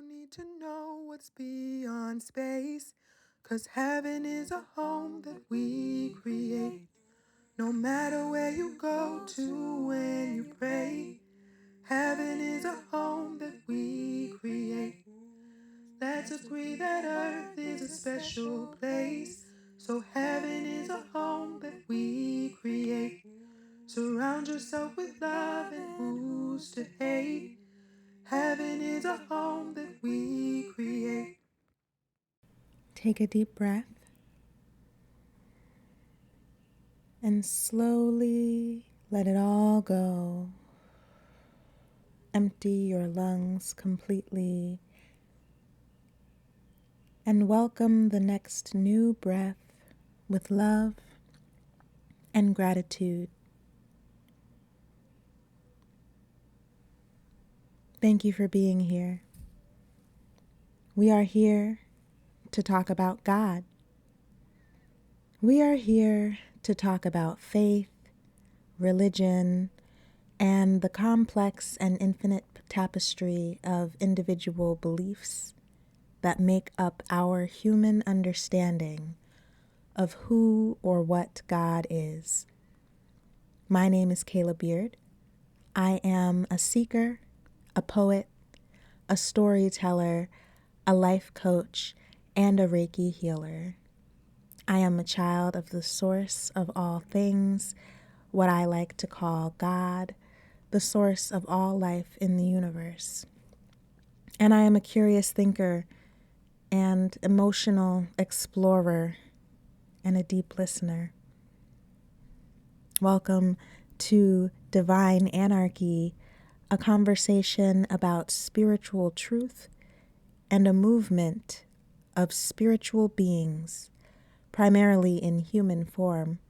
don't need to know what's beyond space, 'cause heaven is a home that we create. No matter where you go to when you pray, heaven is a home that we create. Let's agree that earth is a special place, so heaven is a home that we create. Surround yourself with love and who's to hate. Heaven is a home that we create. Take a deep breath and slowly let it all go. Empty your lungs completely and welcome the next new breath with love and gratitude. Thank you for being here. We are here to talk about God. We are here to talk about faith, religion, and the complex and infinite tapestry of individual beliefs that make up our human understanding of who or what God is. My name is Kayla Beard. I am a seeker, a poet, a storyteller, a life coach, and a Reiki healer. I am a child of the source of all things, what I like to call God, the source of all life in the universe. And I am a curious thinker and emotional explorer and a deep listener. Welcome to Divine Anarchy, a conversation about spiritual truth and a movement of spiritual beings, primarily in human form,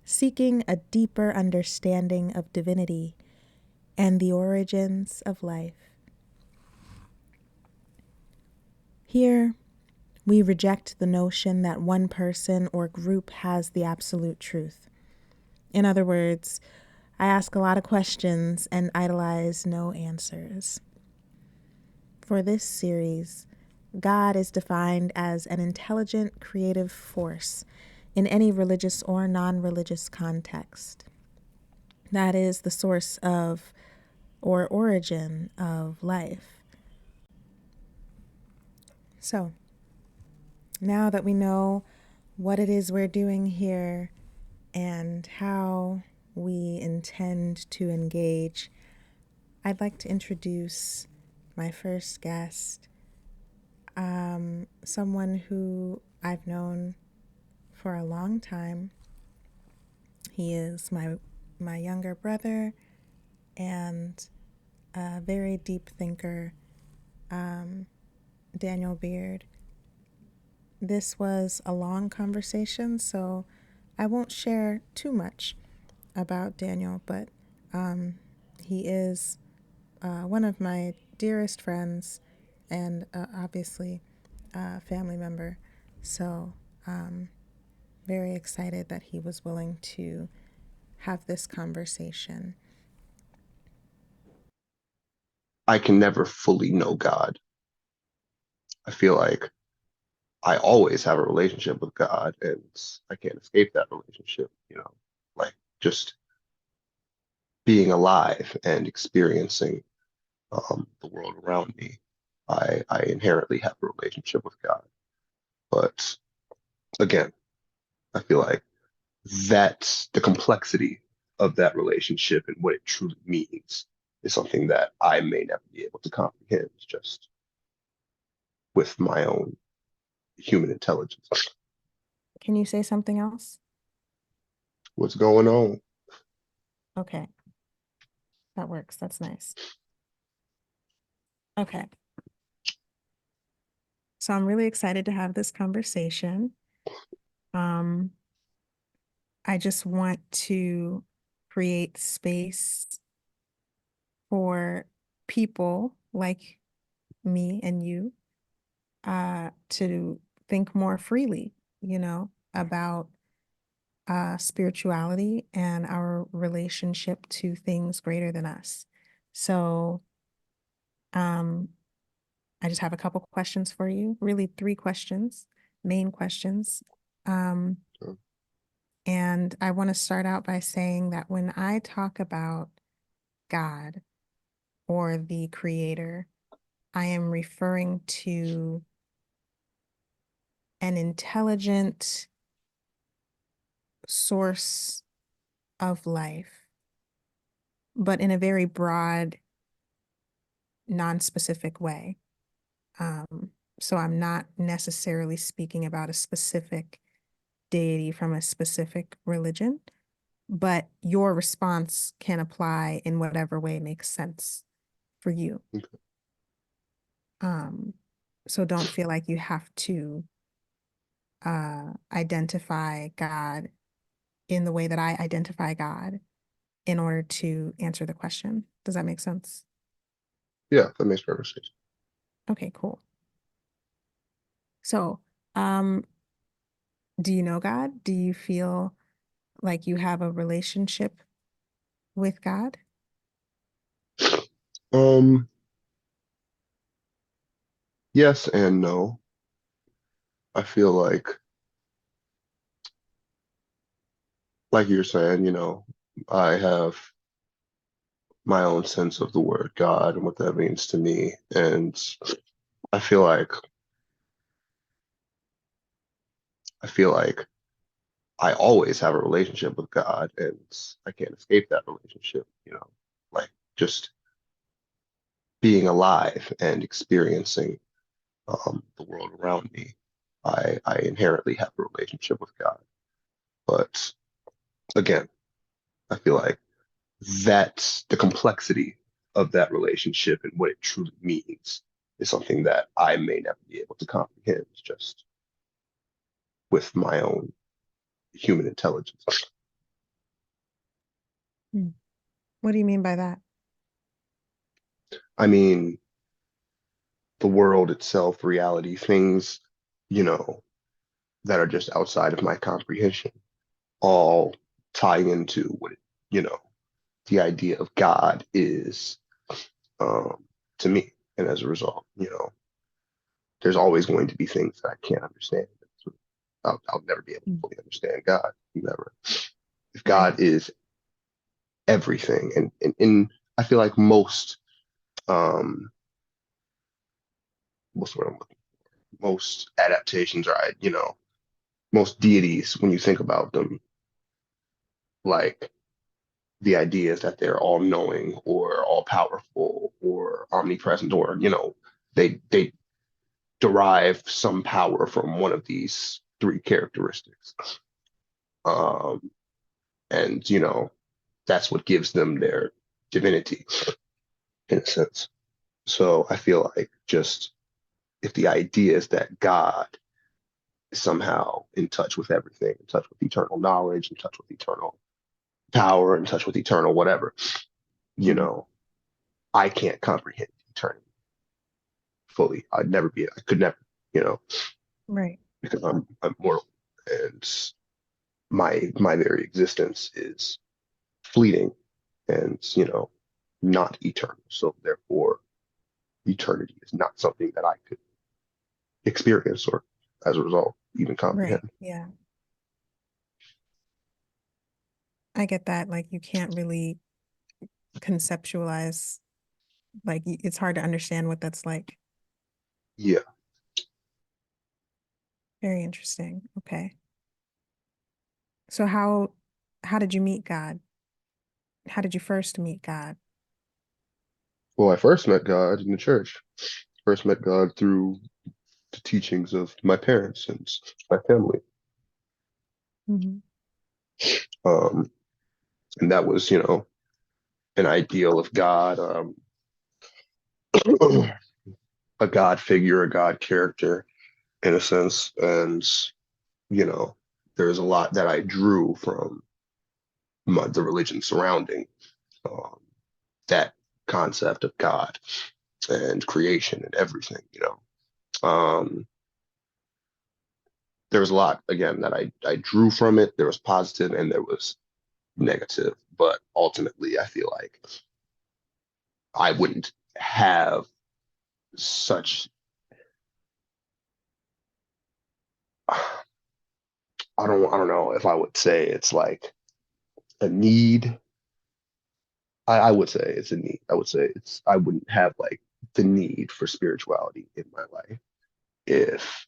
seeking a deeper understanding of divinity and the origins of life. Here, we reject the notion that one person or group has the absolute truth. In other words, I ask a lot of questions and idolize no answers. For this series, God is defined as an intelligent, creative force in any religious or non-religious context. That is the source of or origin of life. So, now that we know what it is we're doing here and how we intend to engage, I'd like to introduce my first guest, someone who I've known for a long time. He is my younger brother and a very deep thinker, Daniel Beard. This was a long conversation, so I won't share too much about Daniel, but he is one of my dearest friends and obviously a family member. So very excited that he was willing to have this conversation. I can never fully know God. I feel like I always have a relationship with God and I can't escape that relationship, like just being alive and experiencing the world around me. I inherently have a relationship with God. But again, I feel like that's the complexity of that relationship and what it truly means is something that I may never be able to comprehend just with my own human intelligence. Can you say something else? What's going on? Okay, that works. That's nice. Okay. So I'm really excited to have this conversation. Um, I just want to create space for people like me and you to think more freely, about spirituality and our relationship to things greater than us. So I just have a couple questions for you, really three questions, main questions. Um, So, and I want to start out by saying that when I talk about God or the creator, I am referring to an intelligent source of life, but in a very broad, non-specific way. So I'm not necessarily speaking about a specific deity from a specific religion, but your response can apply in whatever way makes sense for you. okay. Um, so don't feel like you have to identify God in the way that I identify God in order to answer the question. Does that make sense? Yeah, that makes perfect sense. Okay, cool. So, um, do you know God? Do you feel like you have a relationship with God? Um, yes and no. I feel like you're saying, I have my own sense of the word God and what that means to me. And I feel like I feel like I always have a relationship with God and I can't escape that relationship, like just being alive and experiencing the world around me. I inherently have a relationship with God. But again, I feel like that's the complexity of that relationship and what it truly means is something that I may never be able to comprehend just with my own human intelligence. Hmm. What do you mean by that? I mean, the world itself, reality, things, you know, that are just outside of my comprehension, all tie into what the idea of God is um, to me. And as a result, there's always going to be things that I can't understand. I'll never be able to Hmm. fully understand God. Never. If Right. God is everything, and I feel like um, what's the word I'm looking for? Most adaptations are, most deities, when you think about them, like the idea is that they're all knowing or all powerful or omnipresent or, they derive some power from one of these three characteristics. Um, and, that's what gives them their divinity in a sense. So I feel like just if the idea is that God is somehow in touch with everything, in touch with eternal knowledge, in touch with eternal power, in touch with eternal whatever, you Mhm. know, I can't comprehend eternity fully. I could never, you know, Right. because I'm mortal and my very existence is fleeting and, not eternal. So therefore eternity is not something that I could experience or as a result even Right. comprehend. Yeah. I get that. Like you can't really conceptualize, like it's hard to understand what that's like. Yeah. Very interesting. Okay. So how did you meet God? How did you first meet God? Well, I first met God in the church. First met God through the teachings of my parents and my family. Hmm. Um, and that was, an ideal of God, a God figure, a God character in a sense. And, you know, there's a lot that I drew from the religion surrounding um, that concept of God and creation and everything, there was a lot again that I drew from it. There was positive and there was negative, but ultimately I feel like I wouldn't have such I don't know if I would say it's like a need. I would say it's a need. I would say I wouldn't have like the need for spirituality in my life if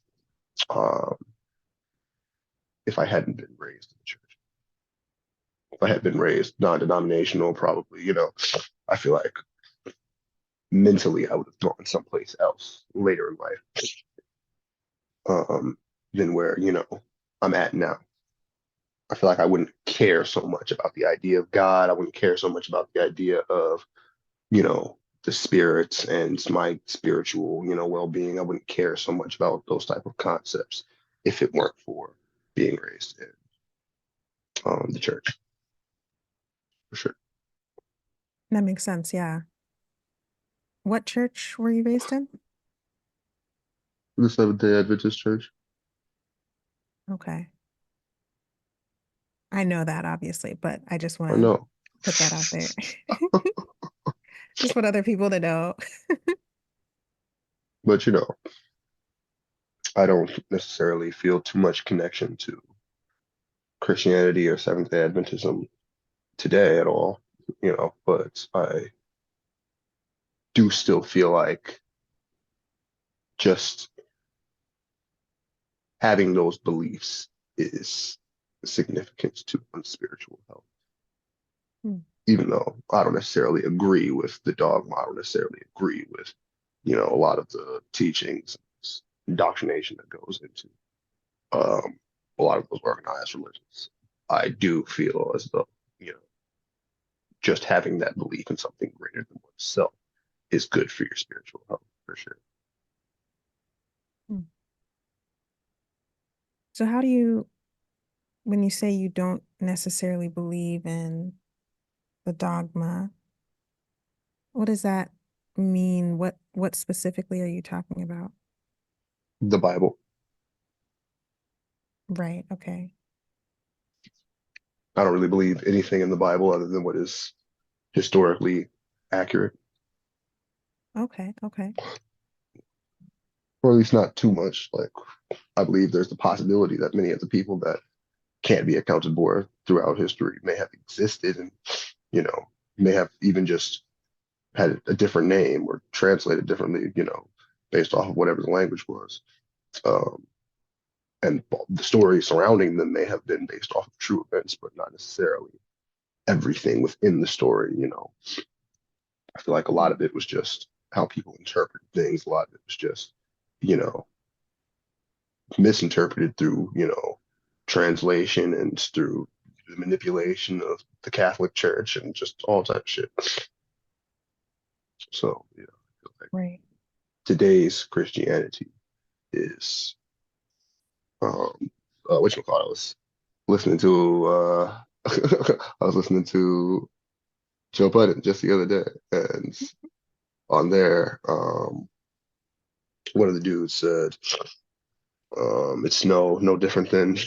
um if I hadn't been raised in the church. If I had been raised non-denominational, probably, I feel like mentally I would have gone someplace else later in life, um, than where, I'm at now. I feel like I wouldn't care so much about the idea of God. I wouldn't care so much about the idea of, the spirits and my spiritual, well-being. I wouldn't care so much about those type of concepts if it weren't for being raised in the church, for sure. That makes sense. Yeah. What church were you raised in? The Seventh-day Adventist Church. Okay. I know that obviously, but I just want I to know. put that out there. Just want other people to know. But I don't necessarily feel too much connection to Christianity or Seventh-day Adventism today at all, but I do still feel like just having those beliefs is significant to one's spiritual health. Hmm. Even though I don't necessarily agree with the dogma, I don't necessarily agree with, a lot of the teachings, indoctrination that goes into um, a lot of those organized religions. I do feel as though, you know, just having that belief in something greater than oneself is good for your spiritual health, for sure. Hmm. So how do you, when you say you don't necessarily believe in the dogma, what does that mean? What specifically are you talking about? The Bible. Right. Okay. I don't really believe anything in the Bible other than what is historically accurate, Okay. Okay. or at least not too much. Like, I believe there's the possibility that many of the people that can't be accounted for throughout history may have existed and, you know, may have even just had a different name or translated differently, based off of whatever the language was. Um, and the story surrounding them may have been based off of true events, but not necessarily everything within the story. I feel like a lot of it was just how people interpret things. A lot of it was just, you know, misinterpreted through, translation and through the manipulation of the Catholic Church and just all type of shit. So, I feel like Right. today's Christianity is, what you call it? I was listening to, I was listening to Joe Budden just the other day, and on there, one of the dudes said, it's no different than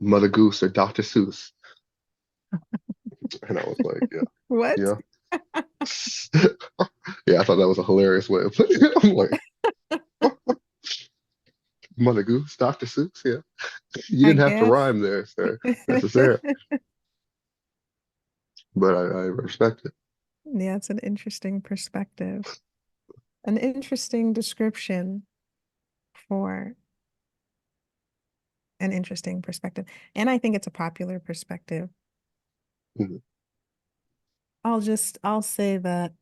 Mother Goose or Dr. Seuss. And I was like, yeah, What? yeah. Yeah, I thought that was a hilarious way of putting it. I'm like, Mother Goose, Dr. Seuss, yeah. You I didn't have to guess. rhyme there, sir, necessarily, but I respect it. Yeah, it's an interesting perspective, an interesting description for an interesting perspective. And I think it's a popular perspective. Mhm. I'll say that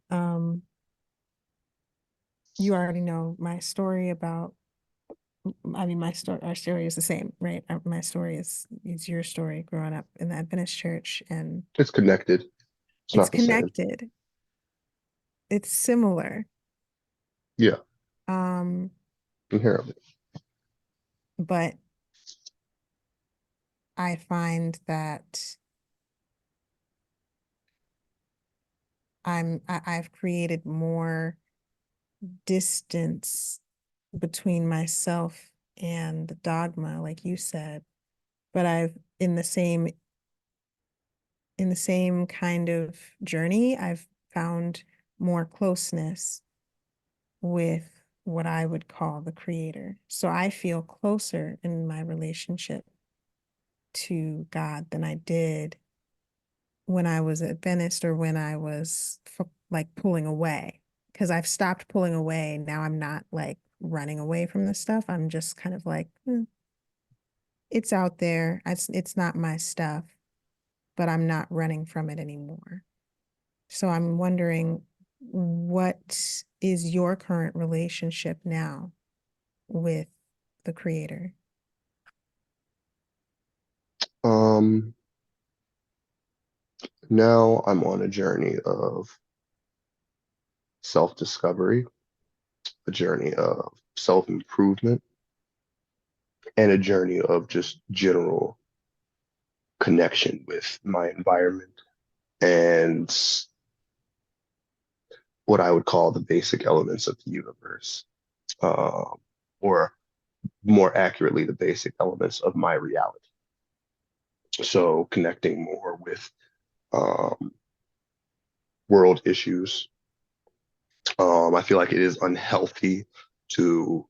you already know my story about I mean my story our story is the same, right? My story is your story growing up in the Adventist church and It's connected. It's it's not the same. connected. It's similar. Yeah, Um, inherently. but I find that I've created more distance between myself and the dogma, like you said. But I've in the same kind of journey, I've found more closeness with what I would call the creator. So I feel closer in my relationship to God than I did when I was Adventist or when I was like pulling away. Because I've stopped pulling away. Now I'm not like running away from the stuff. I'm just kind of like, it's out there. It's not my stuff, but I'm not running from it anymore. So I'm wondering, what is your current relationship now with the creator? Um, Now I'm on a journey of self-discovery, a journey of self-improvement, and a journey of just general connection with my environment and what I would call the basic elements of the universe, or more accurately, the basic elements of my reality. So connecting more with um, world issues. I feel like it is unhealthy to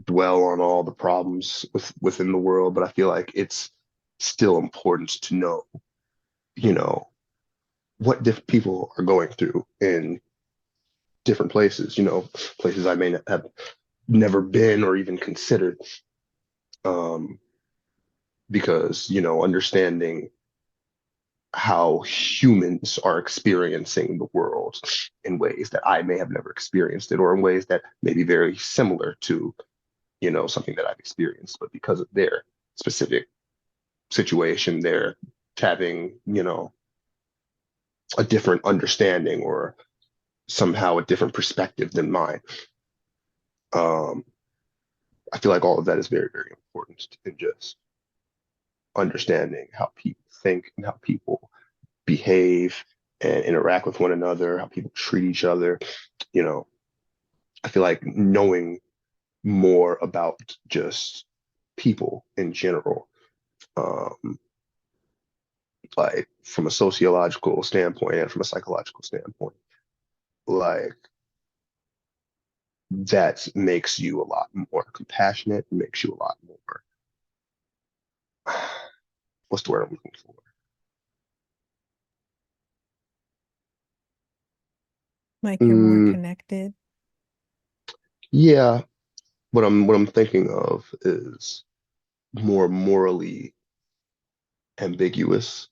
dwell on all the problems within the world, but I feel like it's still important to know, you know, what different people are going through in different places, places I may not have never been or even considered. Um, because, understanding how humans are experiencing the world in ways that I may have never experienced it, or in ways that may be very similar to, something that I've experienced, but because of their specific situation, they're having, a different understanding or somehow a different perspective than mine. Um, I feel like all of that is very, very important in just understanding how people think and how people behave and interact with one another, how people treat each other. You know, I feel like knowing more about just people in general, um, like from a sociological standpoint and from a psychological standpoint, like that makes you a lot more compassionate, makes you a lot more, what's the word I'm looking for? Like you're more Mm, connected? yeah, what I'm thinking of is more morally ambiguous,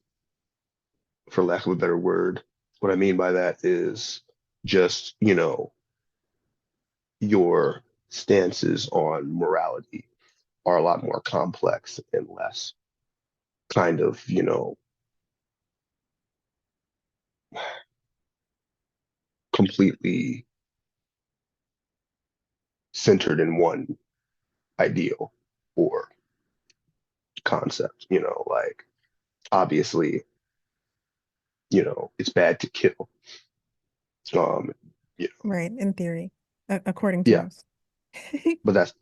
for lack of a better word. What I mean by that is just, your stances on morality are a lot more complex and less kind of, completely centered in one ideal or concept, like obviously, it's bad to kill. Um, you know, Right, in theory, according to yeah, most. but that's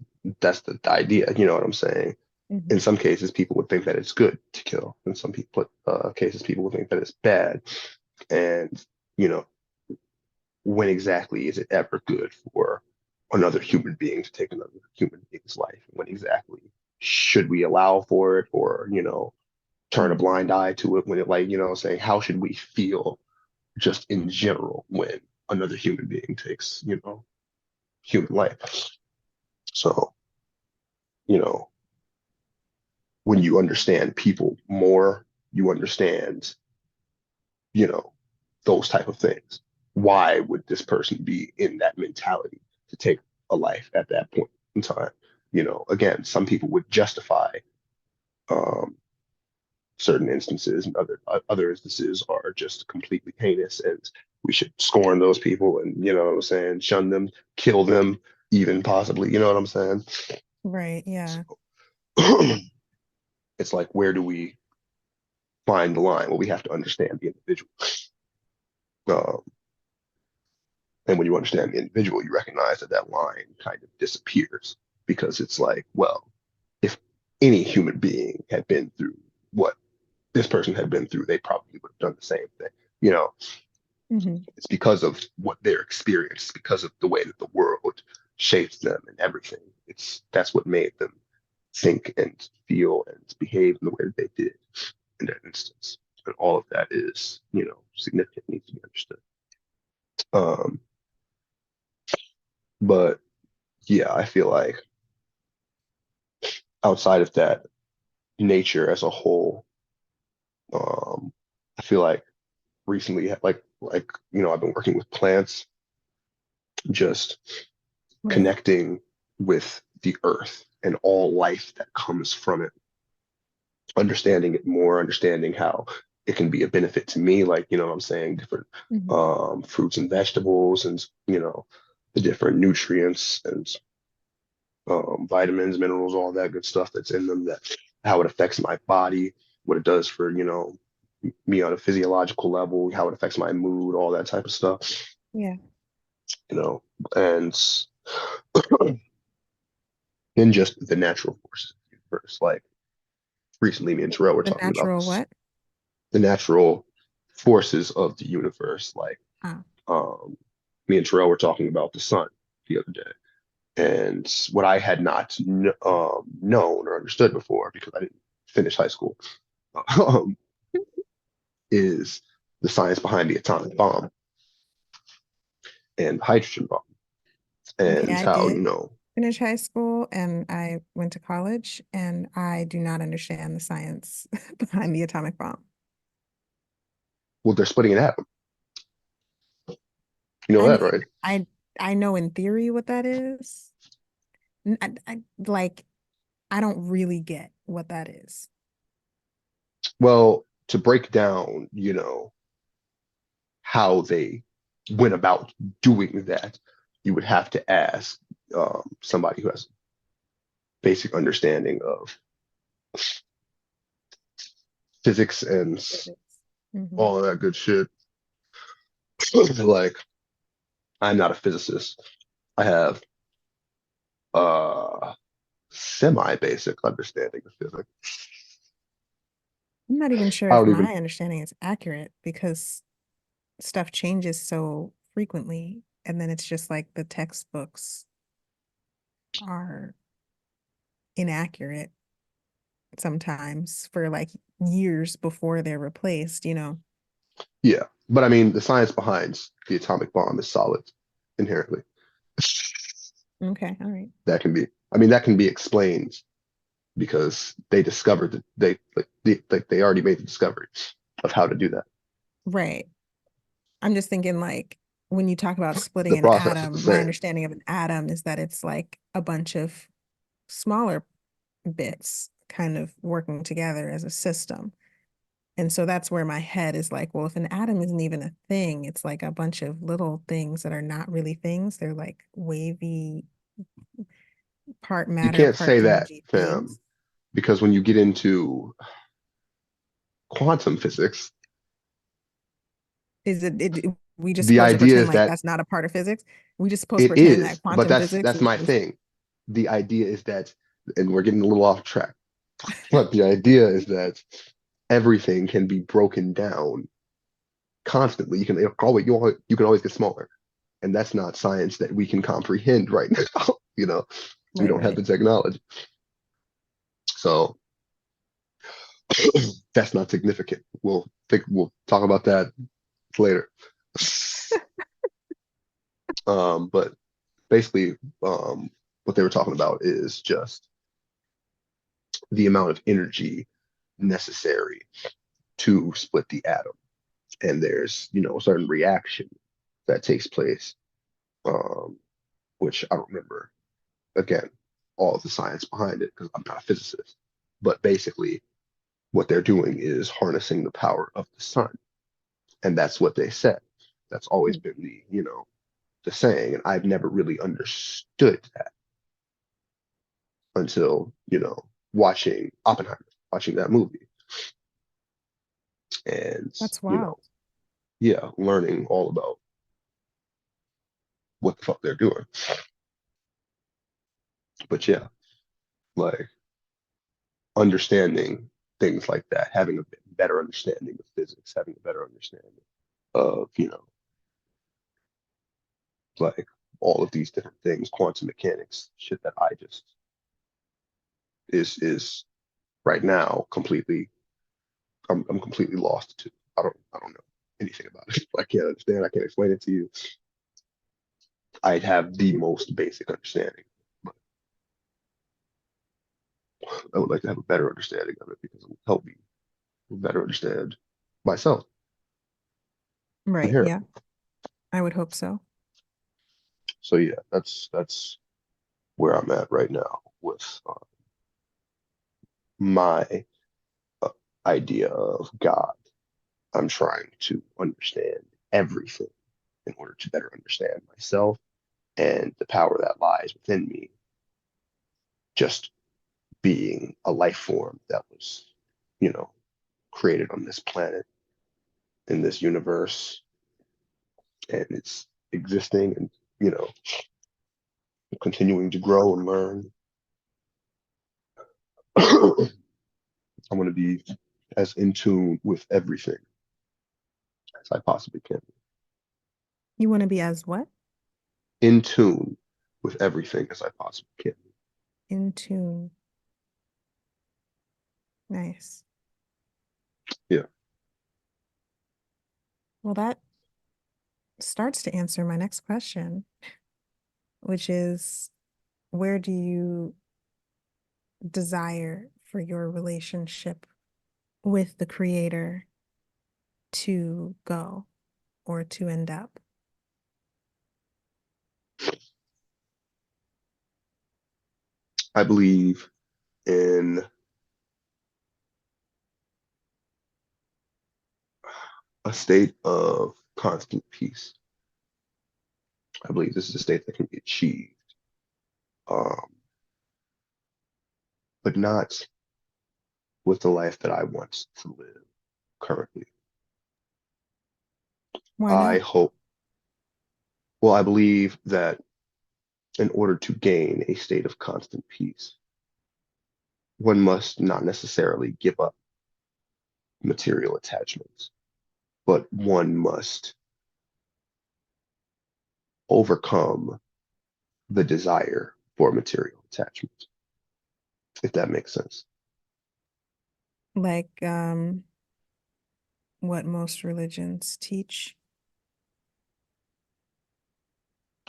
the idea, you know what I'm saying? In Hmm. some cases, people would think that it's good to kill. In some people cases, people would think that it's bad. And, you know, when exactly is it ever good for another human being to take another human being's life? When exactly should we allow for it or, turn a Hmm. blind eye to it when it like, saying how should we feel just in general when another human being takes, human life? So, you know, when you understand people more, you understand, you know, those type of things. Why would this person be in that mentality to take a life at that point in time? Again, some people would justify um, certain instances, and other instances are just completely heinous, and we should scorn those people, and what I'm saying, shun them, kill them, even possibly. You know what I'm saying? Right, yeah. So, it's like, where do we find the line? Well, we have to understand the individual. Um, And when you understand the individual, you recognize that that line kind of disappears because it's like, well, if any human being had been through what this person had been through, they probably would have done the same thing. You know, Hmm. it's because of what their experience, because of the way that the world shaped them and everything. That's what made them. think and feel and behave in the way that they did in that instance. And all of that is, significant, needs to be understood. Um, but yeah, I feel like outside of that, nature as a whole, um, I feel like recently, I've been working with plants, just Right. connecting with the earth and all life that comes from it, understanding it more, understanding how it can be a benefit to me, like, what I'm saying, different Hmm. fruits and vegetables and, the different nutrients and vitamins, minerals, all that good stuff that's in them, that how it affects my body, what it does for, me on a physiological level, how it affects my mood, all that type of stuff, Yeah. you know, and in just the natural forces of the universe. Like recently, me and Terrell were The talking about natural this, what? the natural forces of the universe. Like Ah. um, me and Terrell were talking about the sun the other day. And what I had not known or understood before, because I didn't finish high school, um, is the science behind the atomic bomb and hydrogen bomb, Okay, and I how, did finish high school and I went to college, and I do not understand the science behind the atomic bomb. well, they're splitting an atom. You know I that, mean, right? I I know in theory what that is. Like I don't really get what that is. Well, to break down, how they went about doing that, you would have to ask somebody who has basic understanding of physics and Hmm. all of that good shit. Like, I'm not a physicist. I have a semi-basic understanding of physics. I'm not even sure I if don't even, my understanding is accurate because stuff changes so frequently, and then it's just like the textbooks are inaccurate sometimes for like years before they're replaced. yeah. But I mean, the science behind the atomic bomb is solid inherently. Okay, all right. That can be explained because they discovered that they already made the discovery of how to do that. Right. I'm just thinking like when you talk about splitting The an process is the atom, my same. understanding of an atom is that it's like a bunch of smaller bits kind of working together as a system. And so that's where my head is like, well, if an atom isn't even a thing, it's like a bunch of little things that are not really things. They're like wavy, part You matter, can't part say that, energy fam, things. because when you get into quantum physics, We just the supposed to idea pretend is like that that's not a part of physics? We just supposed to it pretend is, that but quantum that's physics that's is my just thing. The idea is that, and we're getting a little off track, but the idea is that everything can be broken down constantly. You can always get smaller, and that's not science that we can comprehend right now. We right, don't have right. the technology, so that's not significant. We'll talk about that later. But basically, what they were talking about is just the amount of energy necessary to split the atom. And there's, a certain reaction that takes place, um, which I don't remember, again, all of the science behind it because I'm not a physicist. But basically, what they're doing is harnessing the power of the sun. And that's what they said. That's always been the saying. And I've never really understood that until, watching Oppenheimer, watching that movie. And, That's wild. yeah, learning all about what the fuck they're doing. But yeah, like understanding things like that, having a better understanding of physics, having a better understanding of, like all of these different things, quantum mechanics, shit that I just is right now completely. I'm completely lost to. I don't know anything about it. I can't understand. I can't explain it to you. I'd have the most basic understanding, but I would like to have a better understanding of it because it will help me better understand myself Right. Yeah. inherently. I would hope so. So yeah, that's where I'm at right now with my uh, idea of God. I'm trying to understand everything in order to better understand myself and the power that lies within me, just being a life form that was, you know, created on this planet in this universe, and it's existing and continuing to grow and learn. I want to be as in tune with everything as I possibly can. You want to be as what? In tune with everything as I possibly can. In tune. Nice. Yeah, Well, that starts to answer my next question, which is where do you desire for your relationship with the creator to go or to end up? I believe in a state of constant peace. I believe this is a state that can be achieved, um, but not with the life that I want to live currently. Why I not? hope, well, I believe that in order to gain a state of constant peace, one must not necessarily give up material attachments, but one must overcome the desire for material attachment, if that makes sense. Like what most religions teach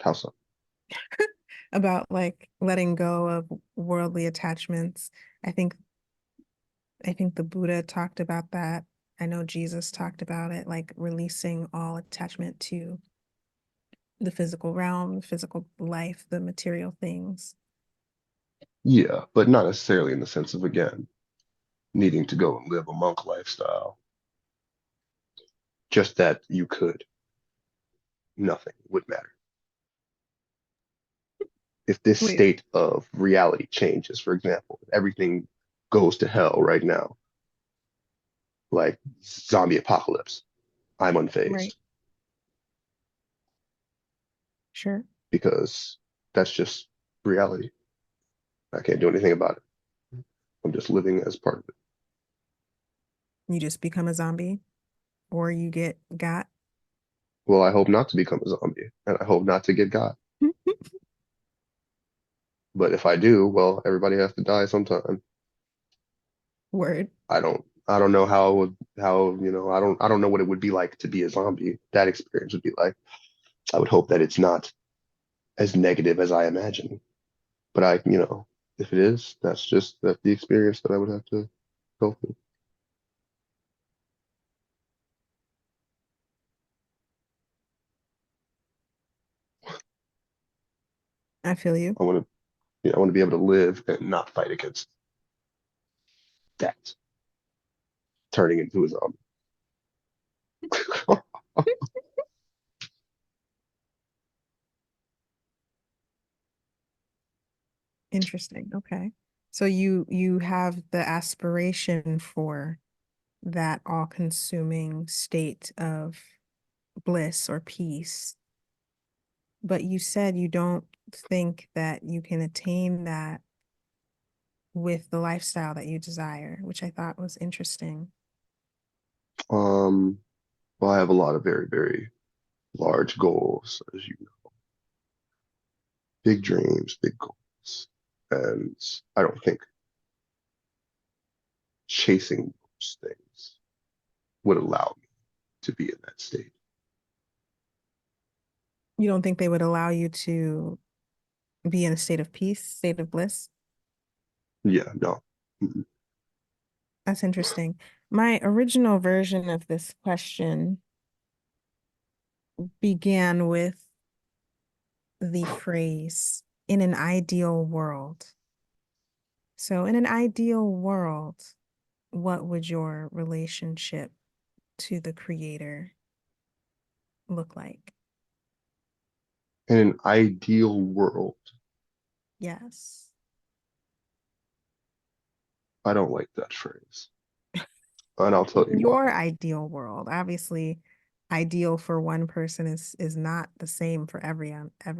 How so? about like letting go of worldly attachments. I think I think the Buddha talked about that. I know Jesus talked about it, like releasing all attachment to the physical realm, physical life, the material things. Yeah, but not necessarily in the sense of, again, needing to go and live a monk lifestyle. Just that you could, nothing would matter. If this Wait, state of reality changes, for example, if everything goes to hell right now, like zombie apocalypse, I'm right, unfazed sure. because that's just reality. I can't do anything about it. I'm just living as part of it. You just become a zombie or you get got. Well, I hope not to become a zombie, and I hope not to get got. But if I do, well, everybody has to die sometime. Word. I don't know how it would how I don't know what it would be like to be a zombie. That experience would be like. I would hope that it's not as negative as I imagine. But if it is, that's the experience that I would have to go through. I feel you. I want to I want to be able to live and not fight against that turning into a zombie. Interesting. Okay. So you have the aspiration for that all-consuming state of bliss or peace, but you said you don't think that you can attain that with the lifestyle that you desire, which I thought was interesting. Um, well, I have a lot of very, very large goals, as you know, big dreams, big goals, and I don't think chasing those things would allow me to be in that state. You don't think they would allow you to be in a state of peace, state of bliss? Yeah, no. Mm-mm. That's interesting. My original version of this question began with the phrase, in an ideal world. So, in an ideal world, what would your relationship to the creator look like? In an ideal world, Yes. I don't like that phrase. And I'll tell In you why. your ideal world, obviously, ideal for one person is not the same for every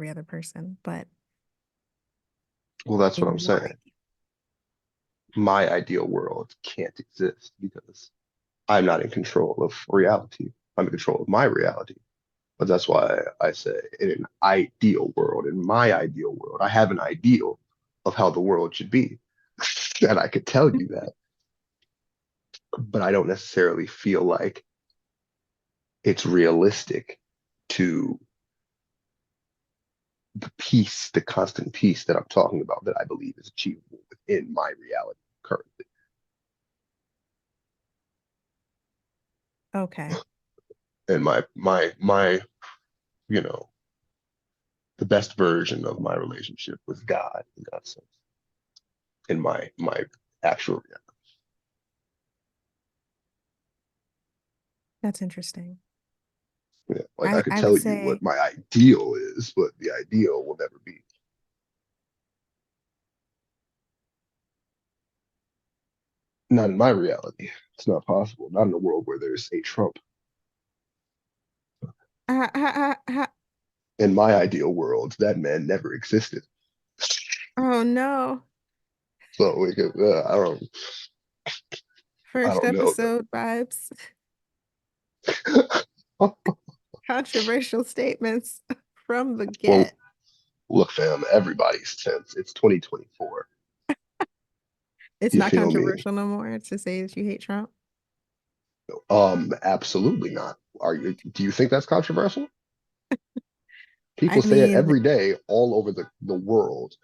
other person, but Well, that's what I'm in your saying. My ideal world can't exist because I'm not in control of reality. I'm in control of my reality. But that's why I say in an ideal world, in my ideal world, I have an ideal of how the world should be. And I could tell you that, but I don't necessarily feel like it's realistic to the peace, the constant peace that I'm talking about that I believe is achievable within my reality currently. okay. And my, you know, the best version of my relationship with God in that sense, in my actual reality. That's interesting. Yeah, like I I could I would tell you what say my ideal is, but the ideal will never be. Not in my reality. It's not possible. Not in a world where there's a Trump. ah, ah, ah, ah. In my ideal world, that man never existed. Oh no. So we could, I First don't know. episode vibes. Controversial statements from the Well, get. look, fam, everybody's tense. It's 2024. It's You not feel me? controversial no more to say that you hate Trump. Absolutely not. Are you? Do you think that's controversial? I People say it mean, every day, all over the world,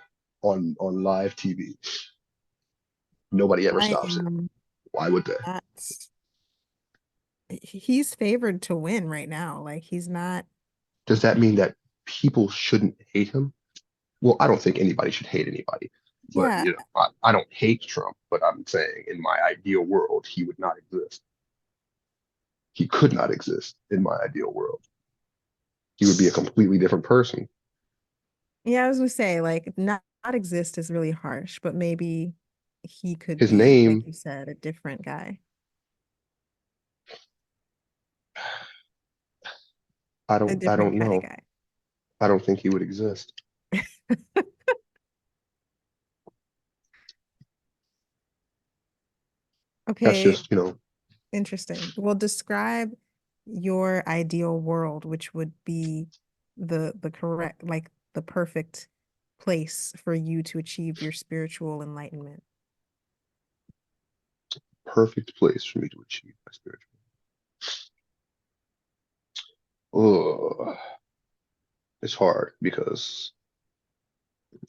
on live TV. Nobody ever I stops it. am Why would they? not. He's favored to win right now. Like he's not. Does that mean that people shouldn't hate him? Well, I don't think anybody should hate anybody, but Yeah, I don't hate Trump, but I'm saying in my ideal world, he would not exist. He could not exist in my ideal world. He would be a completely different person. yeah. I was gonna say like not exist is really harsh, but maybe he could His be, like name, you said, a different guy, a I different don't kind of know. guy. I don't think he would exist. That's Okay, just, interesting. Well, describe your ideal world, which would be the correct, like the perfect place for you to achieve your spiritual enlightenment. perfect place for me to achieve my spiritual. Ugh, it's hard because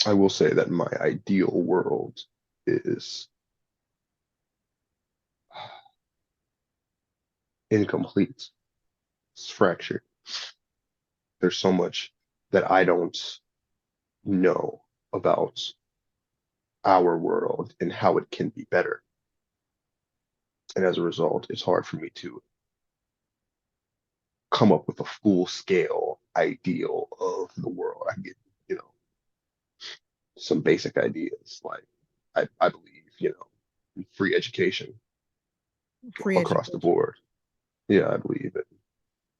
I will say that my ideal world is incomplete. It's fractured. There's so much that I don't know about our world and how it can be better. And as a result, it's hard for me to come up with a full scale ideal of the world. I get, you know, some basic ideas like I believe, in free education Free across the education, board. Yeah, I believe in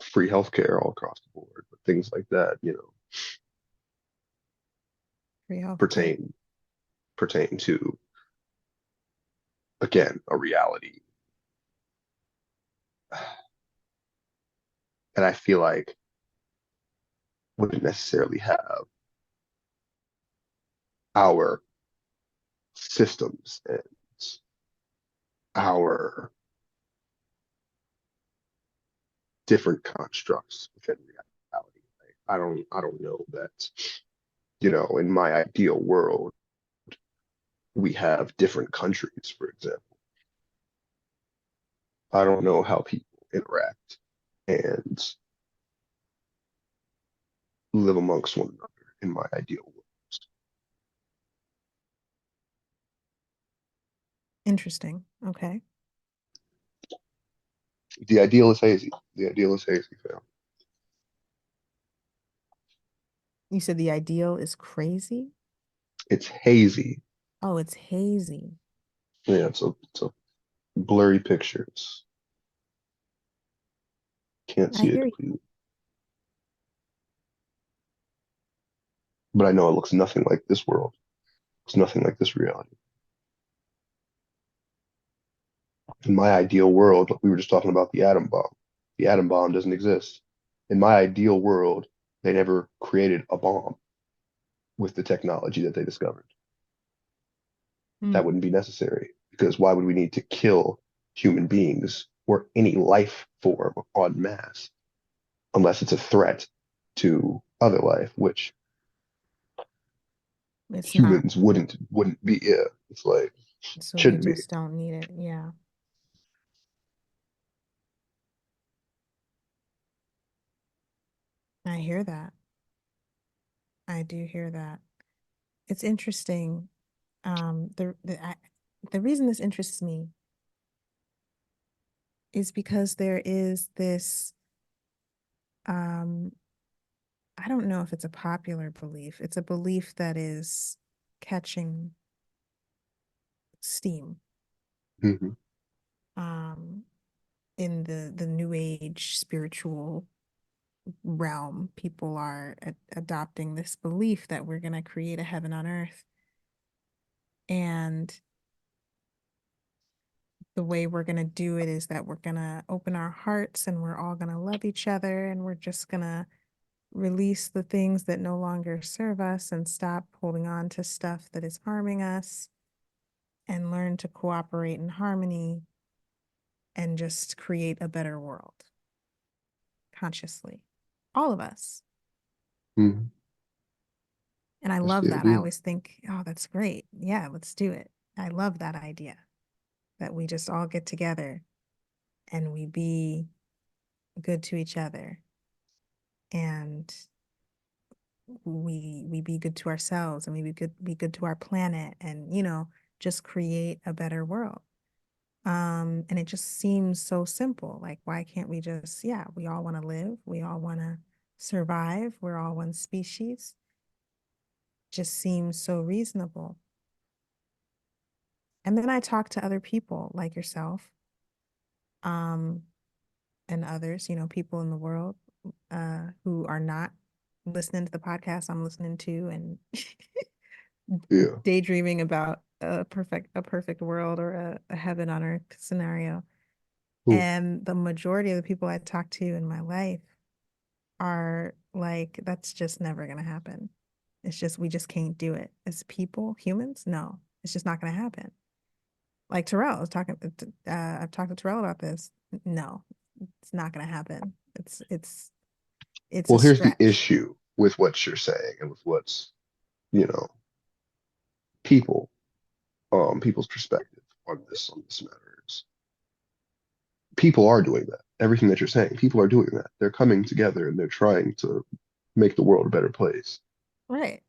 free healthcare all across the board, but things like that, free healthcare. pertain pertain to again a reality. And I feel like wouldn't necessarily have our systems and our different constructs within reality. Like, I don't know that, in my ideal world, we have different countries, for example. I don't know how people interact and live amongst one another in my ideal world. Interesting. Okay. The ideal is hazy. The ideal is hazy, fam. You said the ideal is crazy? It's hazy. Oh, it's hazy. Yeah, it's a blurry picture. Can't I see it hear you. completely. But I know it looks nothing like this world. It's nothing like this reality. In my ideal world, we were just talking about the atom bomb. The atom bomb doesn't exist. In my ideal world, they never created a bomb with the technology that they discovered. That Hmm. wouldn't be necessary because why would we need to kill human beings or any life form en masse unless it's a threat to other life, which It's not. humans wouldn't be. Yeah, it's like So we shouldn't be. just don't need it. Yeah. I hear that. I do hear that. It's interesting. The reason this interests me is because there is this, um, I don't know if it's a popular belief. It's a belief that is catching steam, Hmm. um, in the new age spiritual realm. People are adopting this belief that we're going to create a heaven on earth. And the way we're going to do it is that we're going to open our hearts and we're all going to love each other and we're just going to release the things that no longer serve us and stop holding on to stuff that is harming us and learn to cooperate in harmony and just create a better world consciously. All of us. Hmm. And I That's love the that. I idea. always think, oh, that's great. Yeah, let's do it. I love that idea that we just all get together and we be good to each other and we be good to ourselves and we be good to our planet and just create a better world. And it just seems so simple. Like, why can't we just, yeah, we all want to live, we all want to survive, we're all one species. Just seems so reasonable. And then I talk to other people like yourself, um, and others, people in the world, who are not listening to the podcast I'm listening to and Yeah. daydreaming about a perfect world or a heaven on earth scenario. Cool. And the majority of the people I talk to in my life are like, that's just never gonna happen. It's just we just can't do it as people, humans. No, it's just not gonna happen. Like Terrell, I've talked to Terrell about this. No, it's not gonna happen. It's a Well, here's the stretch. issue with what you're saying and with what's, you know, people, people's perspective on this matter is people are doing that. Everything that you're saying, people are doing that. They're coming together and they're trying to make the world a better place. Right.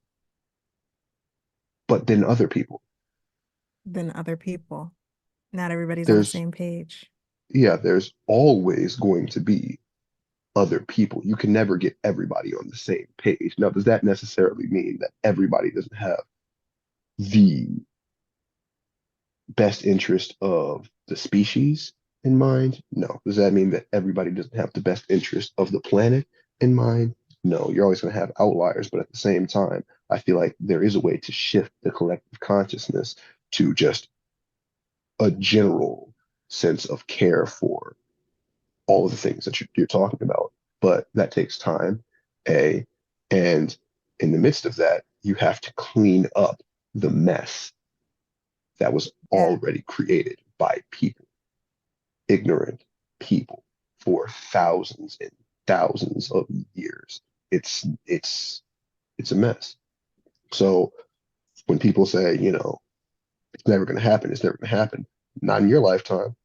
But then other people, Than other people. Not everybody's on the there's, same page. yeah, there's always going to be other people. You can never get everybody on the same page. Now, does that necessarily mean that everybody doesn't have the best interest of the species in mind? No. Does that mean that everybody doesn't have the best interest of the planet in mind? No. You're always going to have outliers, but at the same time, I feel like there is a way to shift the collective consciousness to just a general sense of care for all of the things that you're talking about. But that takes time, A, and in the midst of that, you have to clean up the mess that was Yeah. already created. by people, ignorant people for thousands and thousands of years. It's it's a mess. So when people say, it's never going to happen, it's never going to happen, not in your lifetime.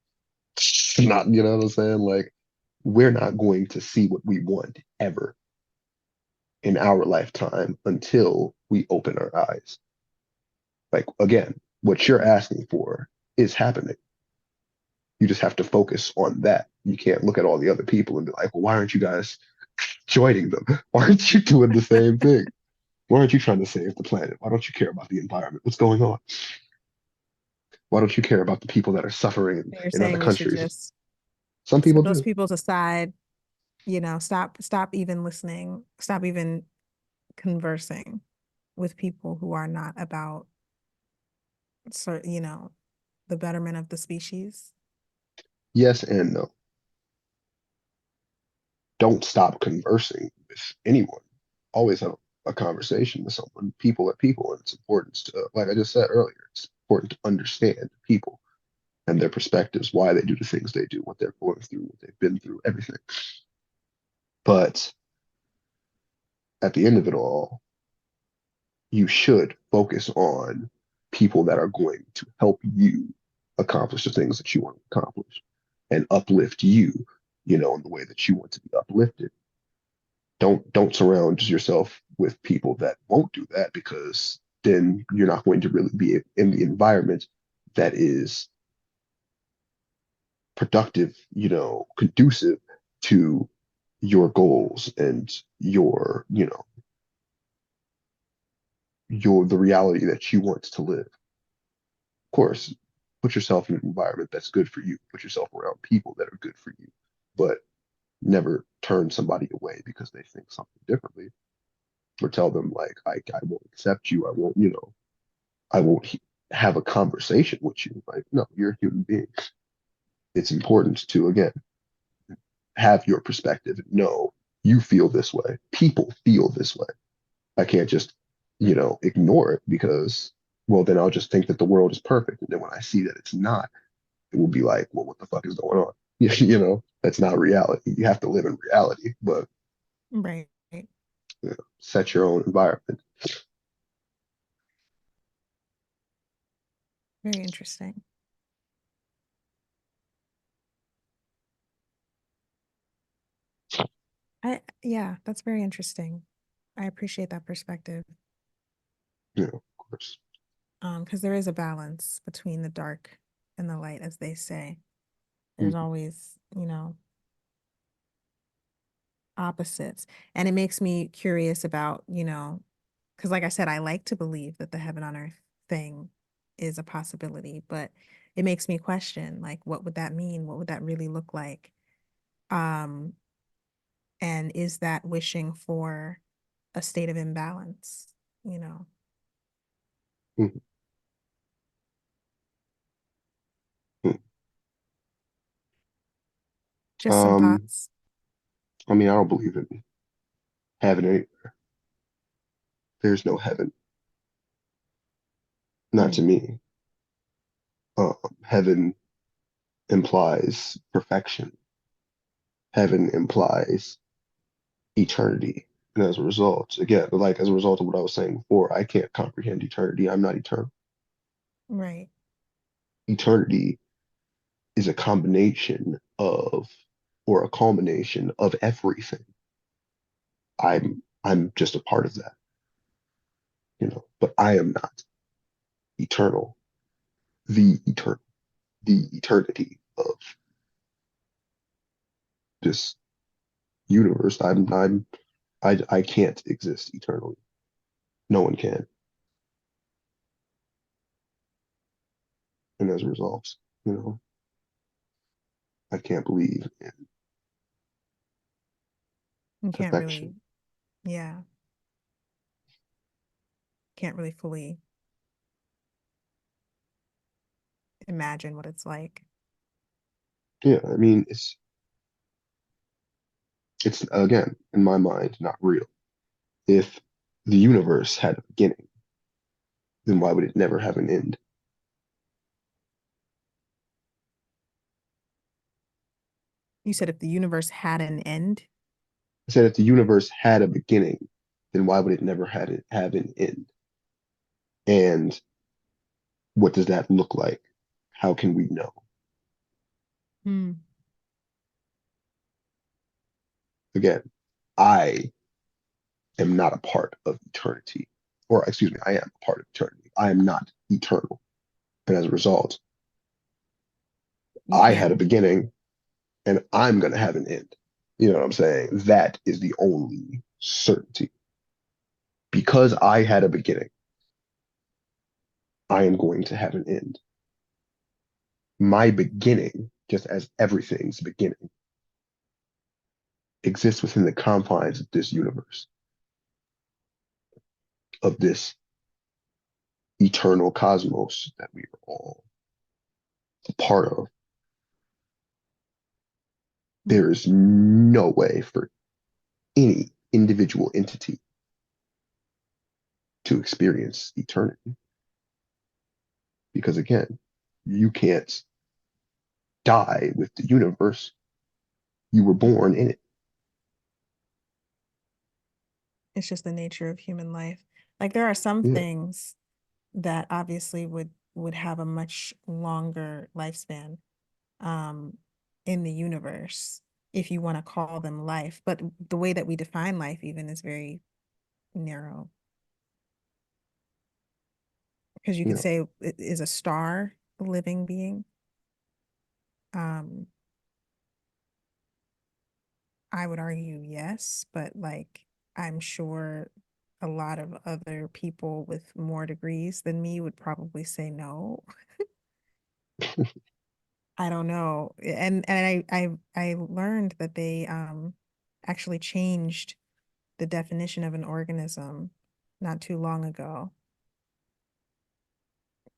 Not, you know what I'm saying? Like, we're not going to see what we want ever in our lifetime until we open our eyes. Like, again, what you're asking for is happening. You just have to focus on that. You can't look at all the other people and be like, well, why aren't you guys joining them? Why aren't you doing the same thing? Why aren't you trying to save the planet? Why don't you care about the environment? What's going on? Why don't you care about the people that are suffering You're in other saying we should countries? just Some people set those do. people aside, stop even listening, stop even conversing with people who are not about, so, the betterment of the species. Yes and no. Don't stop conversing with anyone. Always have a conversation with someone. People are people, and it's important to, like I just said earlier, it's important to understand people and their perspectives, why they do the things they do, what they're going through, what they've been through, everything. But at the end of it all, you should focus on people that are going to help you accomplish the things that you want to accomplish and uplift you, in the way that you want to be uplifted. Don't surround yourself with people that won't do that, because then you're not going to really be in the environment that is productive, conducive to your goals and the reality that you want to live. Of course, put yourself in an environment that's good for you. Put yourself around people that are good for you, but never turn somebody away because they think something differently, or tell them like, I won't accept you. I won't, I won't have a conversation with you. Like, no, you're a human being. It's important to, again, have your perspective. No, you feel this way. People feel this way. I can't just, ignore it because, well, then I'll just think that the world is perfect. And then when I see that it's not, it will be like, well, what the fuck is going on? That's not reality. You have to live in reality, but Right. set your own environment. Very interesting. Yeah, that's very interesting. I appreciate that perspective. Of course. Because there is a balance between the dark and the light, as they say. There's Mhm. always, opposites. And it makes me curious about, because like I said, I like to believe that the heaven on earth thing is a possibility, but it makes me question, like, what would that mean? What would that really look like? Um, and is that wishing for a state of imbalance, you know? Mhm. Mhm. Just some Um, thoughts. I mean, I don't believe in heaven anywhere. There's no heaven, not to Right, me. Heaven implies perfection. Heaven implies eternity. And as a result, again, like as a result of what I was saying before, I can't comprehend eternity. I'm not eternal. right. Eternity is a combination of, or a culmination of everything. I'm just a part of that, but I am not eternal. The eternal, the eternity of this universe. I can't exist eternally. No one can. And as a result, you know, I can't believe in You can't really, perfection. yeah, can't really fully imagine what it's like. Yeah, I mean, it's again, in my mind, not real. If the universe had a beginning, then why would it never have an end? You said if the universe had an end. I said if the universe had a beginning, then why would it never had it have an end? And what does that look like? How can we know? Hmm. Again, I am not a part of eternity. Or excuse me, I am a part of eternity. I am not eternal. And as a result, You I can't. had a beginning and I'm going to have an end. You know what I'm saying? That is the only certainty. Because I had a beginning, I am going to have an end. My beginning, just as everything's beginning, exists within the confines of this universe, of this eternal cosmos that we are all a part of. There is no way for any individual entity to experience eternity. Because again, you can't die with the universe. You were born in it. It's just the nature of human life. Like there are some Yeah, things that obviously would have a much longer lifespan um in the universe if you want to call them life. But the way that we define life even is very narrow. Because you you could know, say is a star a living being? Um, I would argue yes, but like I'm sure a lot of other people with more degrees than me would probably say no. I don't know. And I learned that they actually changed the definition of an organism not too long ago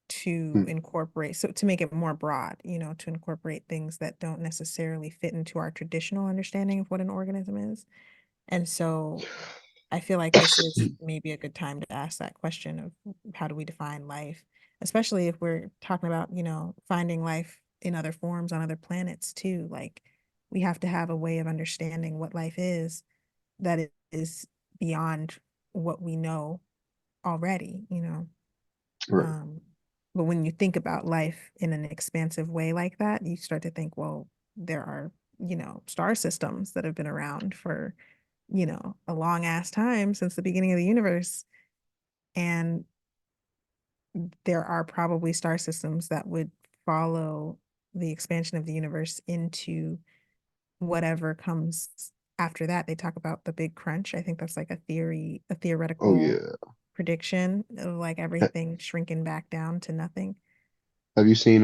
to mm, incorporate, so to make it more broad, to incorporate things that don't necessarily fit into our traditional understanding of what an organism is. And so I feel like this is maybe a good time to ask that question of how do we define life, especially if we're talking about, finding life in other forms on other planets too. Like we have to have a way of understanding what life is that is beyond what we know already. right. Um, but when you think about life in an expansive way like that, you start to think, well, there are, star systems that have been around for, a long ass time since the beginning of the universe. And there are probably star systems that would follow the expansion of the universe into whatever comes after that. They talk about the big crunch. I think that's like a Oh theoretical yeah. prediction of like Ha- everything shrinking back down to nothing. Have you seen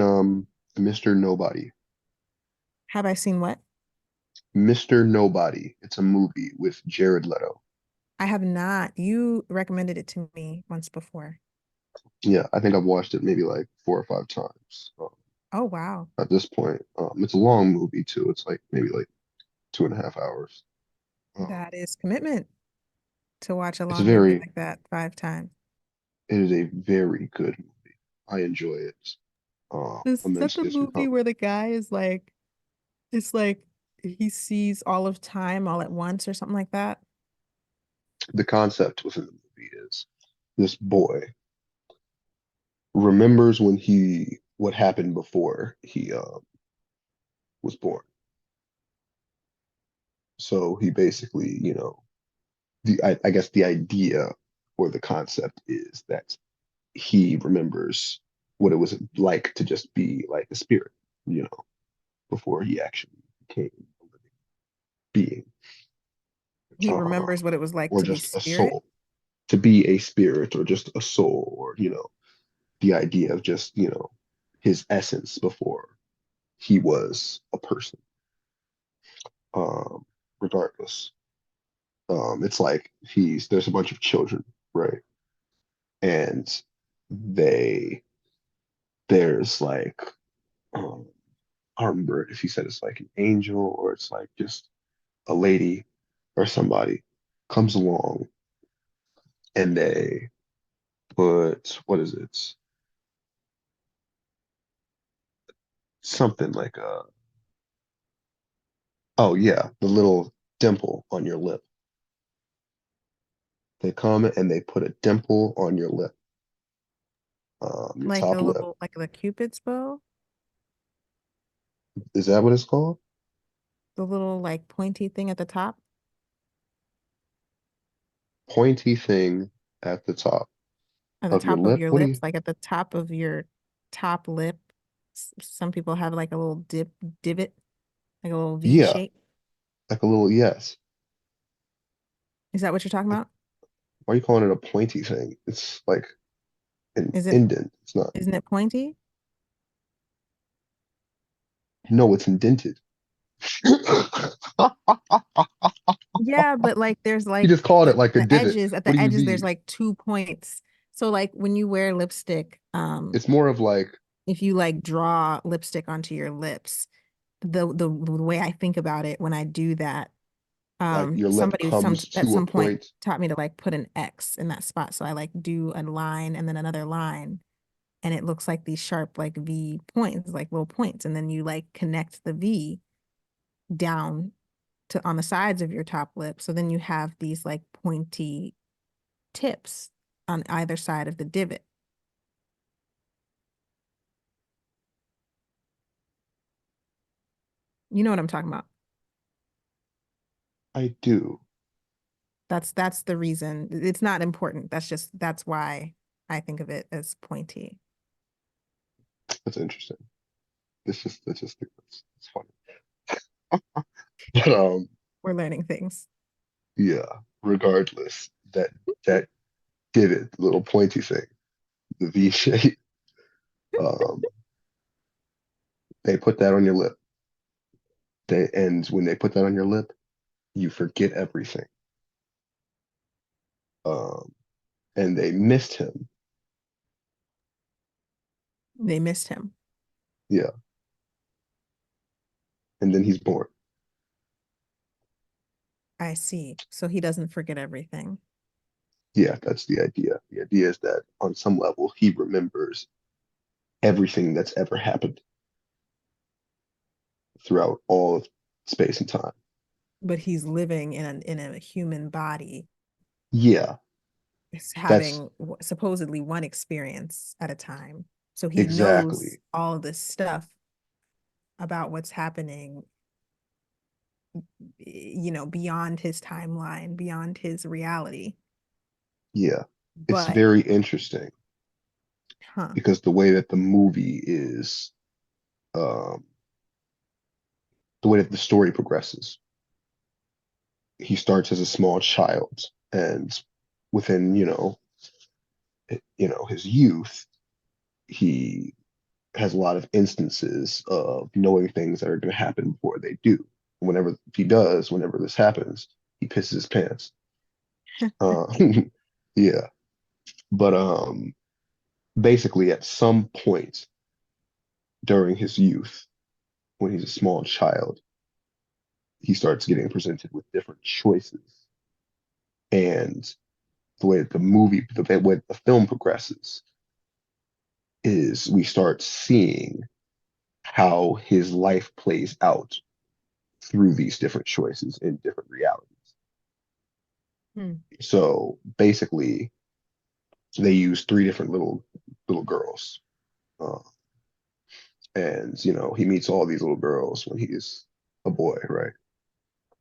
Mr. Nobody? Have I seen what? Mr. Nobody. It's a movie with Jared Leto. I have not. You recommended it to me once before. Yeah, I think I've watched it maybe like 4 or 5 times Oh, wow. at this point. It's a long movie too. It's like maybe like 2.5 hours. Um, That is commitment to watch a it's a long movie very, like that 5 times. it is a very good movie. I enjoy it Is that the immensely. It's movie become where the guy is like, it's like he sees all of time all at once or something like that? the concept within the movie is this boy remembers what happened before he was born. So he basically, I guess the idea or the concept is that he remembers what it was like to just be like a spirit, you know, before he actually became a living being, He uh, remembers what it was like or to be just a spirit. soul, to be a spirit or just a soul, or, the idea of just, his essence before he was a person. Um, Regardless, it's like there's a bunch of children, right? And they, there's like, um, I don't remember if he said it's like an angel or it's like just a lady or somebody comes along and they put, what is it? Something like Oh yeah, the little dimple on your lip. They come and they put a dimple on your Like a top lip. little, like the Cupid's bow, Is that what it's called? the little like pointy thing at the top, Pointy thing at the top of your of lip. your What do lips, you? like at the top of your top lip. Some people have like a little divot, like a little V Yeah, shape. like a little yes. Is that what you're talking Like, about? why are you calling it a pointy thing? It's like an Is it, indent. It's not. isn't it pointy? No, it's indented. Yeah, but like there's You like just called it like a divot. at What the do you edges, there's mean? like 2 points. So like when you wear lipstick, It's more of like if you like draw lipstick onto your lips, the way I think about it when I do that, your lip somebody comes at to a some point point. taught me to like put an X in that spot. So I like do a line and then another line, and it looks like these sharp like V points, like little points, and then you like connect the V down to on the sides of your top lip. So then you have these like pointy tips on either side of the divot. You know what I'm talking about? I do. That's the reason. It's not important. That's why I think of it as pointy. That's interesting. It's funny. But We're learning things. yeah. Regardless, that divot, little pointy thing, the V shape. Um, they put that on your lip. And when they put that on your lip, you forget everything. Um, and they missed him. They missed him. Yeah. And then he's born. I see. So he doesn't forget everything. Yeah, that's the idea. The idea is that on some level, he remembers everything that's ever happened throughout all of space and time. But he's living in a human body. Yeah, He's that's having supposedly one experience at a time. So he knows exactly. all this stuff about what's happening, beyond his timeline, beyond his reality. Yeah. It's But, very interesting huh, because the way that the movie is, um, the way that the story progresses, he starts as a small child and within, his youth, he has a lot of instances of knowing things that are going to happen before they do. Whenever this happens, he pisses his pants. Uh, yeah, but basically, at some point during his youth, when he's a small child, he starts getting presented with different choices, and the way the film progresses, is we start seeing how his life plays out through these different choices in different realities. hmm. So basically, they use three different little girls, uh, and he meets all these little girls when he's a boy, right?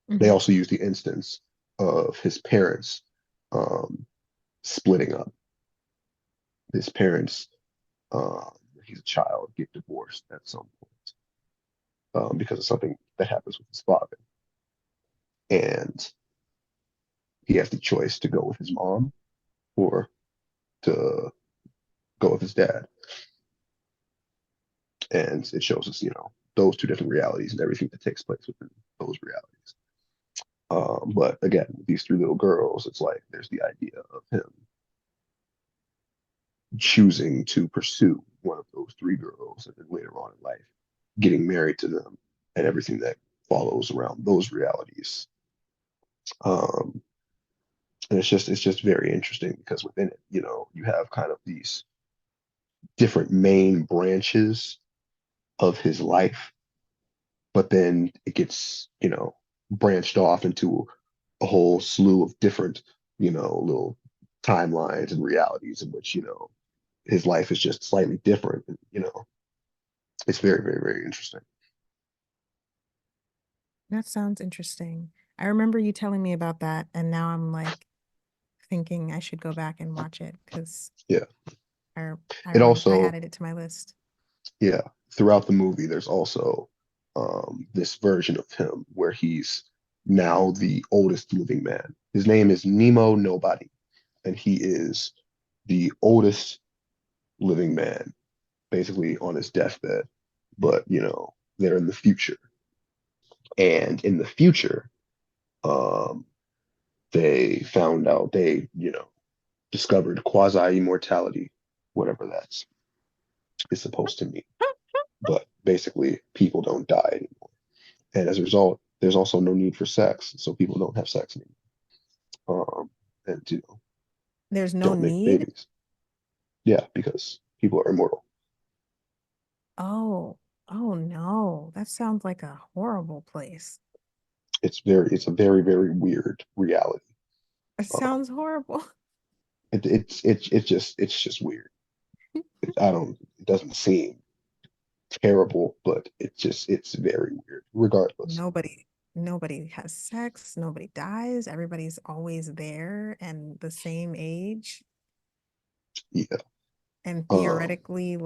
They Hmm. also use the instance of his parents um, splitting up. His parents, when he's a child, get divorced at some point because of something that happens with his father, and he has the choice to go with his mom or to go with his dad. And it shows us, those two different realities and everything that takes place within those realities. But again, with these three little girls, it's like there's the idea of him choosing to pursue one of those three girls, and then later on in life, getting married to them, and everything that follows around those realities. Um, and it's just very interesting because within it, you have kind of these different main branches of his life but then it gets, branched off into a whole slew of different, little timelines and realities in which, his life is just slightly different. And, it's very, very, very interesting. That sounds interesting. I remember you telling me about that, and now I'm like thinking I should go back and watch it because Yeah. I It I also, added it to my list. yeah, throughout the movie, there's also this version of him where he's now the oldest living man. His name is Nemo Nobody, and he is the oldest living man, basically on his deathbed. But, they're in the future. And in the future, um, they found out they, discovered quasi-immortality, whatever that's is supposed to mean. But basically, people don't die anymore. And as a result, there's also no need for sex, so people don't have sex anymore, and There's no don't make need. babies. Yeah, because people are immortal. Oh, oh no. That sounds like a horrible place. It's a very, very weird reality. It Um, sounds horrible. it's just weird. It doesn't seem terrible, but it's very weird. Regardless, Nobody, nobody has sex, nobody dies, everybody's always there and the same age. yeah. And Um, theoretically,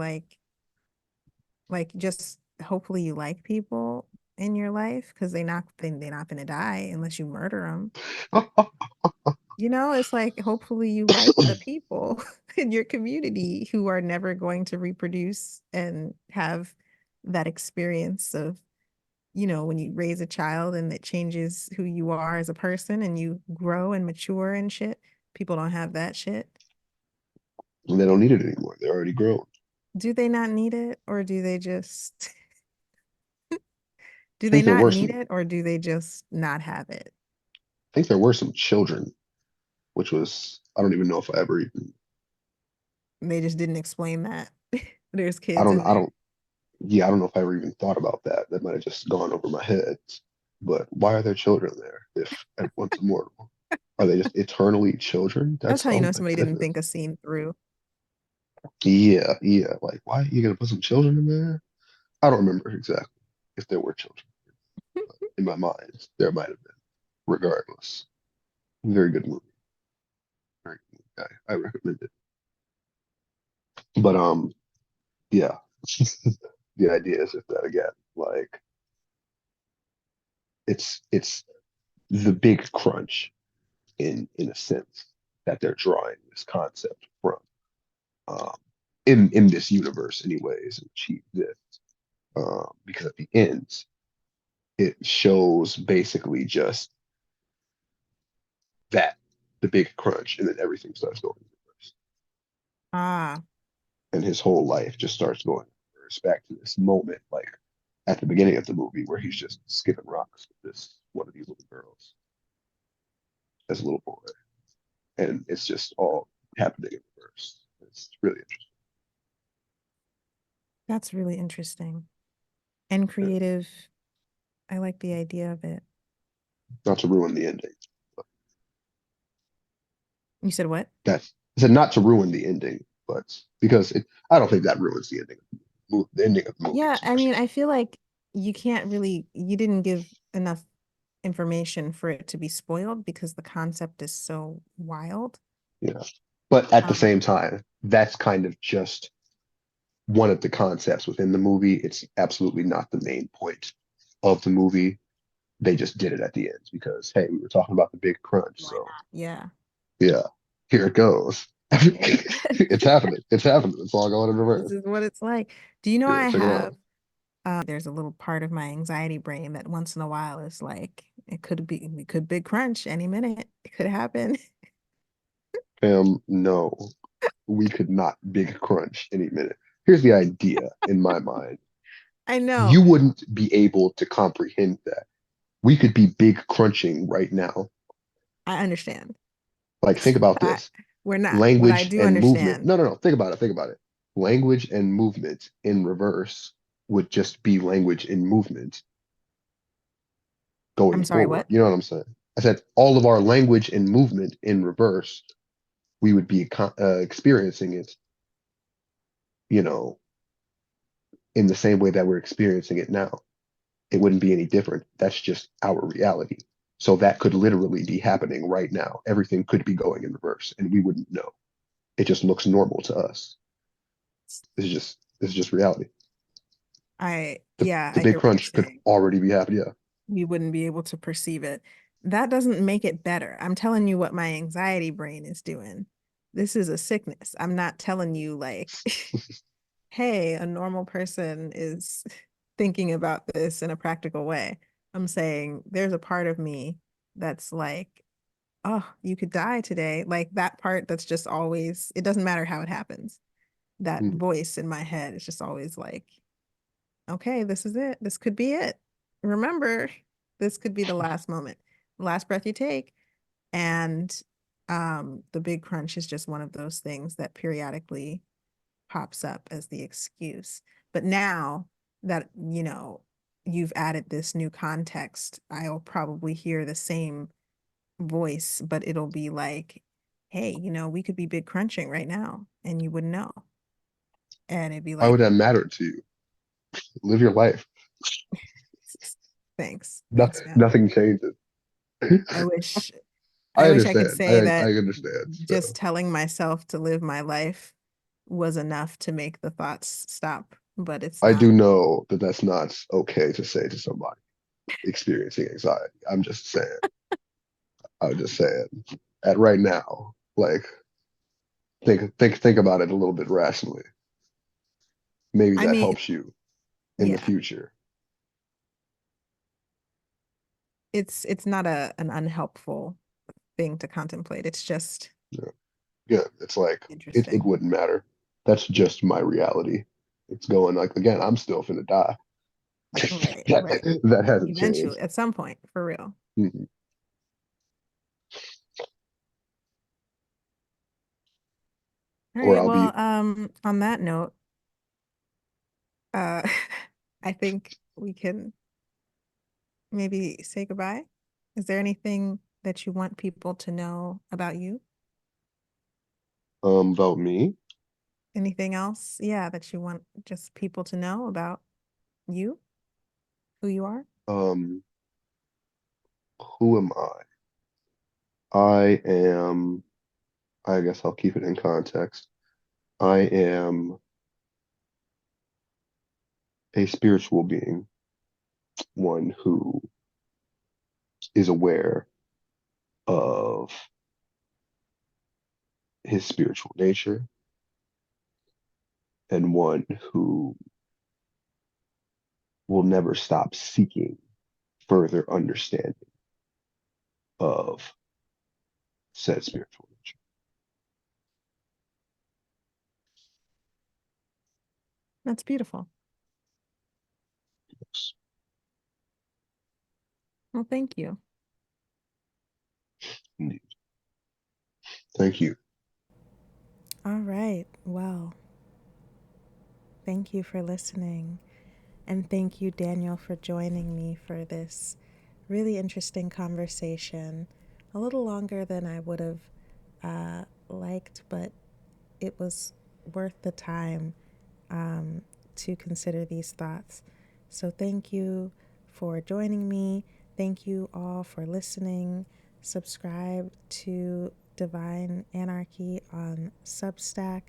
just hopefully you like people in your life because they're not gonna die unless you murder them. It's like hopefully you like the people in your community who are never going to reproduce and have that experience of, when you raise a child and it changes who you are as a person and you grow and mature and shit. People don't have that shit. they don't need it anymore. They're already grown. Do they not need it or do they just do I they think there not were need some. it or do they just not have it? I think there were some children, which was I don't even know if I ever even. They just didn't explain that. There's I kids don't. in I there. don't. Yeah, I don't know if I ever even thought about that. That might have just gone over my head. But why are there children there if everyone's immortal? Are they just eternally children? That's That's how you oh know my somebody didn't goodness. think a scene through. Yeah, yeah. Like, why are you gonna put some children in there? I don't remember exactly if there were children. In my mind, there might have been. Regardless, very good movie. Very good movie. I recommend it. But yeah. The idea is just that again, like it's the big crunch in a sense that they're drawing this concept from um, in this universe, anyways, in which he exists. Because at the end, it shows basically just that the big crunch, and then everything starts going in reverse, Ah, and his whole life just starts going in reverse back to this moment, like at the beginning of the movie, where he's just skipping rocks with this one of these little girls as a little boy, and it's just all happening in reverse. It's really interesting. that's really interesting and Yeah. creative. I like the idea of it. Not to ruin the ending. You said what? That's I said not to ruin the ending, but because I don't think that ruins the ending. The ending of the movie Yeah, is I more so. mean, I feel like you didn't give enough information for it to be spoiled because the concept is so wild. Yeah. But at the same Um, time, that's kind of just one of the concepts within the movie. It's absolutely not the main point of the movie. They just did it at the end because hey, we were talking about the big crunch, why so not? Yeah. yeah, here it goes. Hey, It's happening. It's happening. It's all going in this reverse. is what it's like. Do you know Yeah, I check it have out. there's a little part of my anxiety brain that once in a while is like it could big crunch any minute. It could happen. No, we could not big crunch any minute. Here's the idea in my mind. I know. You wouldn't be able to comprehend that. We could be big crunching right now. I understand. Like, think about I this. we're not. What I Language do and movement. understand. No, no, no. Think about it. Think about it. Language and movement in reverse would just be language in movement. going I'm sorry, forward. what? You know what I'm saying? I said all of our language and movement in reverse, we would be experiencing it, you know, in the same way that we're experiencing it now. It wouldn't be any different. That's just our reality. So that could literally be happening right now. Everything could be going in reverse and we wouldn't know. It just looks normal to us. This is just reality. Yeah, The I big hear what you're crunch could saying. already be happening. Yeah. You wouldn't be able to perceive it. That doesn't make it better. I'm telling you what my anxiety brain is doing. This is a sickness. I'm not telling you, like, hey, a normal person is thinking about this in a practical way. I'm saying there's a part of me that's like, oh, you could die today. Like that part that's just always, it doesn't matter how it happens. That Mm. voice in my head is just always like, okay, this is it. This could be it. Remember, this could be the last moment, last breath you take. And the big crunch is just one of those things that periodically pops up as the excuse. But now that, you've added this new context, I'll probably hear the same voice, but it'll be like, hey, we could be big crunching right now and you wouldn't know. And it'd be Why would like, that matter to you? Live your life. thanks, No, thanks, man. nothing changes. I wish I I wish I could understand. say I that understand. just So telling myself to live my life was enough to make the thoughts stop, but it's I not. do know that that's not okay to say to somebody experiencing anxiety. I'm just saying, at right now, like think about it a little bit rationally. Maybe I that mean, helps you in the yeah, future. it's not an unhelpful thing to contemplate. It's just Yeah, yeah. It's like it interesting. wouldn't matter. That's just my reality. It's going like again, I'm still finna die. Right, right. That hasn't changed. Eventually, at some point, for real. Mhm. All Or right, I'll well, be on that note, uh I think we can maybe say goodbye. Is there anything that you want people to know about you? about me. Anything else? Yeah, that you want just people to know about you, who you are? Um, who am I? I am, I guess I'll keep it in context. I am a spiritual being, one who is aware of his spiritual nature, and one who will never stop seeking further understanding of said spiritual nature. That's beautiful. Yes. Well, thank you. Indeed. Thank you. All right. Well, thank you for listening. And thank you, Daniel, for joining me for this really interesting conversation. A little longer than I would have liked, but it was worth the time to consider these thoughts. So, thank you for joining me. Thank you all for listening. Subscribe to Divine Anarchy on Substack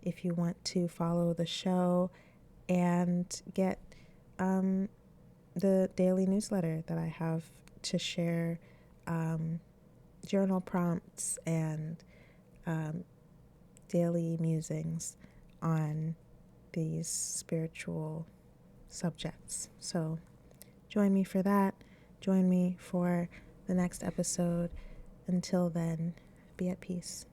if you want to follow the show and get um, the daily newsletter that I have to share journal prompts and daily musings on these spiritual subjects. So join me for that. Join me for the next episode. Until then, be at peace.